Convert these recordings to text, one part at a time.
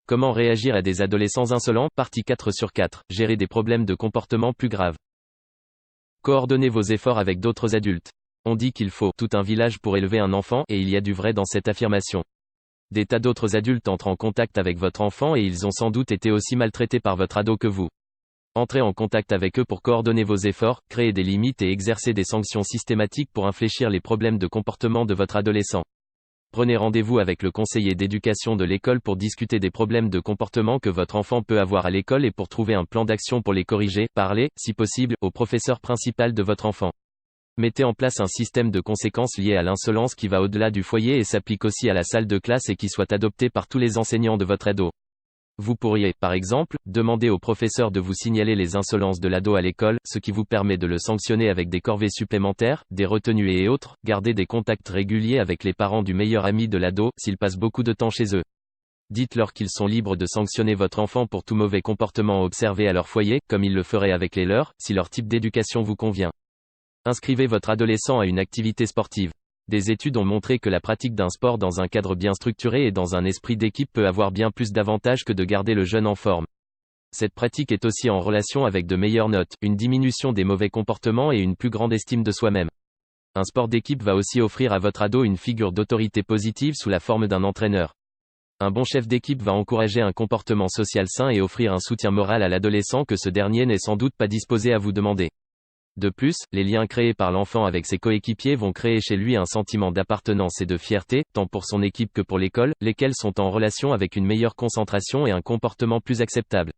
Comment réagir à des adolescents insolents, partie 4 sur 4, gérer des problèmes de comportement plus graves. Coordonnez vos efforts avec d'autres adultes. On dit qu'il faut tout un village pour élever un enfant, et il y a du vrai dans cette affirmation. Des tas d'autres adultes entrent en contact avec votre enfant et ils ont sans doute été aussi maltraités par votre ado que vous. Entrez en contact avec eux pour coordonner vos efforts, créer des limites et exercer des sanctions systématiques pour infléchir les problèmes de comportement de votre adolescent. Prenez rendez-vous avec le conseiller d'éducation de l'école pour discuter des problèmes de comportement que votre enfant peut avoir à l'école et pour trouver un plan d'action pour les corriger. Parlez, si possible, au professeur principal de votre enfant. Mettez en place un système de conséquences liées à l'insolence qui va au-delà du foyer et s'applique aussi à la salle de classe et qui soit adopté par tous les enseignants de votre ado. Vous pourriez, par exemple, demander au professeur de vous signaler les insolences de l'ado à l'école, ce qui vous permet de le sanctionner avec des corvées supplémentaires, des retenues et autres. Gardez des contacts réguliers avec les parents du meilleur ami de l'ado, s'il passe beaucoup de temps chez eux. Dites-leur qu'ils sont libres de sanctionner votre enfant pour tout mauvais comportement observé à leur foyer, comme ils le feraient avec les leurs, si leur type d'éducation vous convient. Inscrivez votre adolescent à une activité sportive. Des études ont montré que la pratique d'un sport dans un cadre bien structuré et dans un esprit d'équipe peut avoir bien plus d'avantages que de garder le jeune en forme. Cette pratique est aussi en relation avec de meilleures notes, une diminution des mauvais comportements et une plus grande estime de soi-même. Un sport d'équipe va aussi offrir à votre ado une figure d'autorité positive sous la forme d'un entraîneur. Un bon chef d'équipe va encourager un comportement social sain et offrir un soutien moral à l'adolescent que ce dernier n'est sans doute pas disposé à vous demander. De plus, les liens créés par l'enfant avec ses coéquipiers vont créer chez lui un sentiment d'appartenance et de fierté, tant pour son équipe que pour l'école, lesquels sont en relation avec une meilleure concentration et un comportement plus acceptable.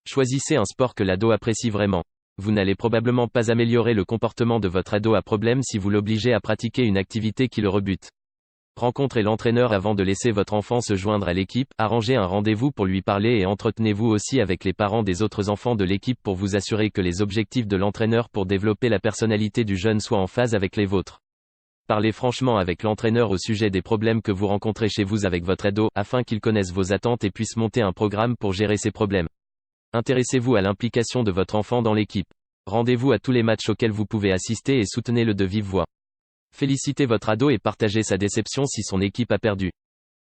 Choisissez un sport que l'ado apprécie vraiment. Vous n'allez probablement pas améliorer le comportement de votre ado à problème si vous l'obligez à pratiquer une activité qui le rebute. Rencontrez l'entraîneur avant de laisser votre enfant se joindre à l'équipe, arrangez un rendez-vous pour lui parler et entretenez-vous aussi avec les parents des autres enfants de l'équipe pour vous assurer que les objectifs de l'entraîneur pour développer la personnalité du jeune soient en phase avec les vôtres. Parlez franchement avec l'entraîneur au sujet des problèmes que vous rencontrez chez vous avec votre ado, afin qu'il connaisse vos attentes et puisse monter un programme pour gérer ces problèmes. Intéressez-vous à l'implication de votre enfant dans l'équipe. Rendez-vous à tous les matchs auxquels vous pouvez assister et soutenez-le de vive voix. Félicitez votre ado et partagez sa déception si son équipe a perdu.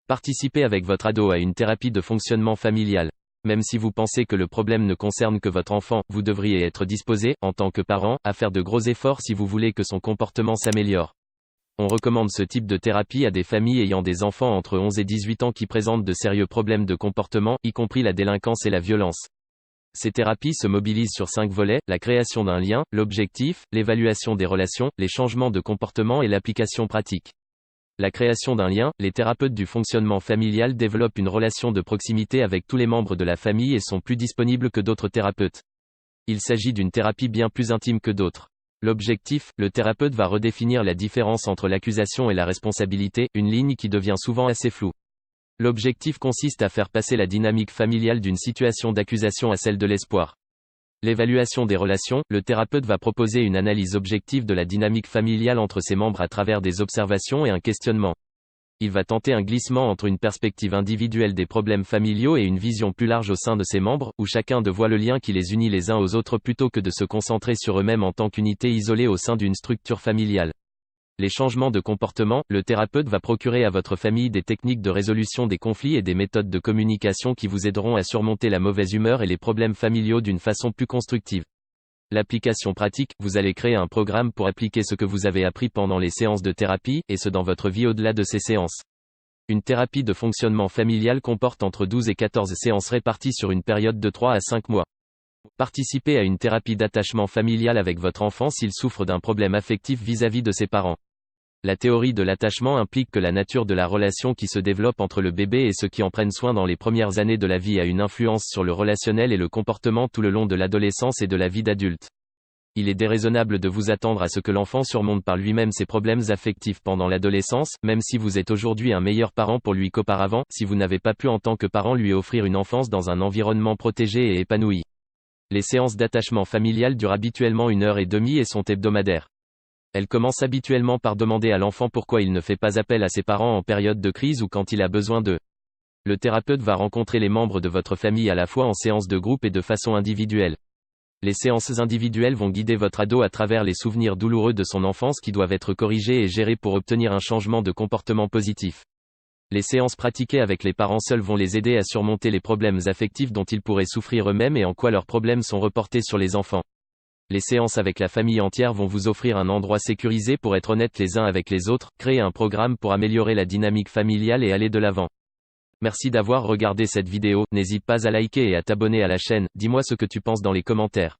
Participez avec votre ado à une thérapie de fonctionnement familial. Même si vous pensez que le problème ne concerne que votre enfant, vous devriez être disposé, en tant que parent, à faire de gros efforts si vous voulez que son comportement s'améliore. On recommande ce type de thérapie à des familles ayant des enfants entre 11 et 18 ans qui présentent de sérieux problèmes de comportement, y compris la délinquance et la violence. Ces thérapies se mobilisent sur 5 volets, la création d'un lien, l'objectif, l'évaluation des relations, les changements de comportement et l'application pratique. La création d'un lien, les thérapeutes du fonctionnement familial développent une relation de proximité avec tous les membres de la famille et sont plus disponibles que d'autres thérapeutes. Il s'agit d'une thérapie bien plus intime que d'autres. L'objectif, le thérapeute va redéfinir la différence entre l'accusation et la responsabilité, une ligne qui devient souvent assez floue. L'objectif consiste à faire passer la dynamique familiale d'une situation d'accusation à celle de l'espoir. L'évaluation des relations, le thérapeute va proposer une analyse objective de la dynamique familiale entre ses membres à travers des observations et un questionnement. Il va tenter un glissement entre une perspective individuelle des problèmes familiaux et une vision plus large au sein de ses membres, où chacun de voit le lien qui les unit les uns aux autres plutôt que de se concentrer sur eux-mêmes en tant qu'unité isolée au sein d'une structure familiale. Les changements de comportement, le thérapeute va procurer à votre famille des techniques de résolution des conflits et des méthodes de communication qui vous aideront à surmonter la mauvaise humeur et les problèmes familiaux d'une façon plus constructive. L'application pratique, vous allez créer un programme pour appliquer ce que vous avez appris pendant les séances de thérapie, et ce dans votre vie au-delà de ces séances. Une thérapie de fonctionnement familial comporte entre 12 et 14 séances réparties sur une période de 3 à 5 mois. Participez à une thérapie d'attachement familial avec votre enfant s'il souffre d'un problème affectif vis-à-vis de ses parents. La théorie de l'attachement implique que la nature de la relation qui se développe entre le bébé et ceux qui en prennent soin dans les premières années de la vie a une influence sur le relationnel et le comportement tout le long de l'adolescence et de la vie d'adulte. Il est déraisonnable de vous attendre à ce que l'enfant surmonte par lui-même ses problèmes affectifs pendant l'adolescence, même si vous êtes aujourd'hui un meilleur parent pour lui qu'auparavant, si vous n'avez pas pu en tant que parent lui offrir une enfance dans un environnement protégé et épanoui. Les séances d'attachement familial durent habituellement 1h30 et sont hebdomadaires. Elles commencent habituellement par demander à l'enfant pourquoi il ne fait pas appel à ses parents en période de crise ou quand il a besoin d'eux. Le thérapeute va rencontrer les membres de votre famille à la fois en séance de groupe et de façon individuelle. Les séances individuelles vont guider votre ado à travers les souvenirs douloureux de son enfance qui doivent être corrigés et gérés pour obtenir un changement de comportement positif. Les séances pratiquées avec les parents seuls vont les aider à surmonter les problèmes affectifs dont ils pourraient souffrir eux-mêmes et en quoi leurs problèmes sont reportés sur les enfants. Les séances avec la famille entière vont vous offrir un endroit sécurisé pour être honnêtes les uns avec les autres, créer un programme pour améliorer la dynamique familiale et aller de l'avant. Merci d'avoir regardé cette vidéo, n'hésite pas à liker et à t'abonner à la chaîne, dis-moi ce que tu penses dans les commentaires.